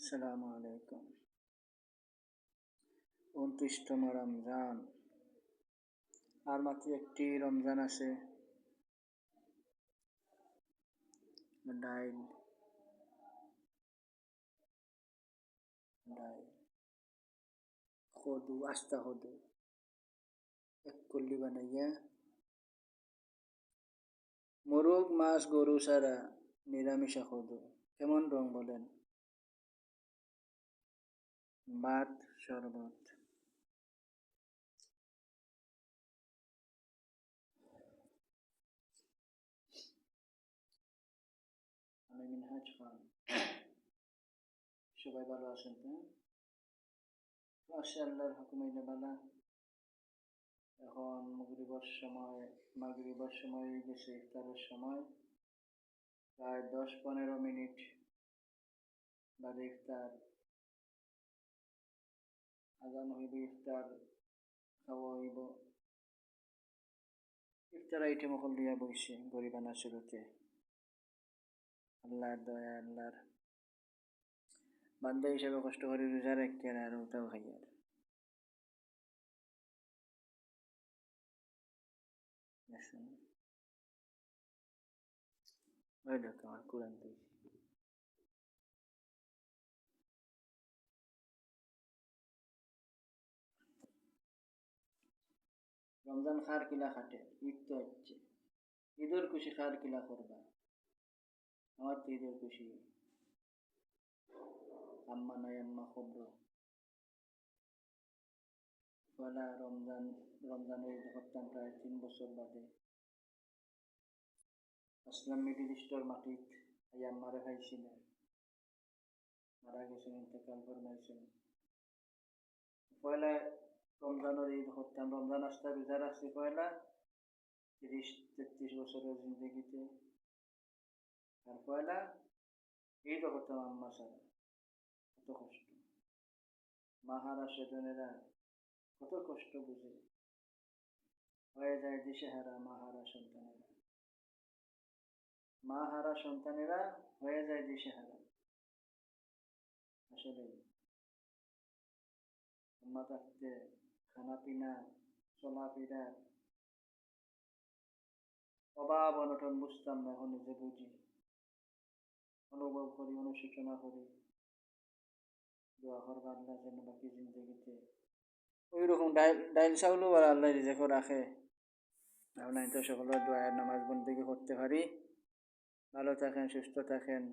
আসসালামু আলাইকুম। ২৯তম রমজান, আর মাত্র একটি রমজান আছে। ডাইল ডাইল খদু, আস্তা খদু এক কল্লি বানাইয়া, মোরগ, মাছ, গরু ছাড়া নিরামিষা খদু। কেমন রং বলেন? ভাত, শরবত। আমি মিনহাজ খান। সবাই ভালো আছেন তো? আল্লাহর হুকুমে বালা। এখন মাগরিবের সময় হয়ে গেছে, ইফতারের সময়। প্রায় 10-15 মিনিট বাদে ইফতার আজান হইব, ইফতার খাওয়া হইব। ইফতার আইটেম অকল দিয়া বইছে গরিবানা শুরুতে। আল্লাহর দয়া, আল্লাহর বান্দা হিসেবে কষ্ট করে রোজা রাখতে আর ওটাও খাইয়ার। ওই দেখো আমার কোরআন তুই। রমজান খার কিলা খাটে, ঈদ তো হচ্ছে। ঈদের খুশি খার কিলা করবা? আমার তো ঈদের খুশি। আম্মা নাই, আম্মা খবর পয়লা রমজানের ঈদ করতাম প্রায় 3 বছর বাদে। আসলাম মিডিল ইস্টের মাটিত, এই আম্মারে খাইছিলেন, মারা গেছেন, ইন্তেকাল ফরমাইছেন। পয়লা রমজানের ঈদ করতাম, রমজান আসতে রোজা রাখছি পয়লা 30-33 বছরের জিন্দগিতে। আর পয়লা ঈদও করতাম আম্মা ছাড়া। কত কষ্ট, মাহারা স্বজনেরা কত কষ্ট বুঝে। হয়ে যায় দিশেহারা মাহারা সন্তানেরা হয়ে যায় দিশেহারা। আসলে আম্মা থাকতে খানা পিনা, চলাফেরা, অভাব অনটন বুঝতাম না, এখন নিজে বুঝি, অনুভব করি, অনুশোচনা করি। দোয়া করবা আল্লাহ যেন বাকি জিন্দগিতে ওই রকম ডাইল চাউলও আর আল্লাহ রিজেকও রাখে। আপনার তো সকলের দোয়ার নামাজ বন্দেগী করতে পারি। ভালো থাকেন, সুস্থ থাকেন।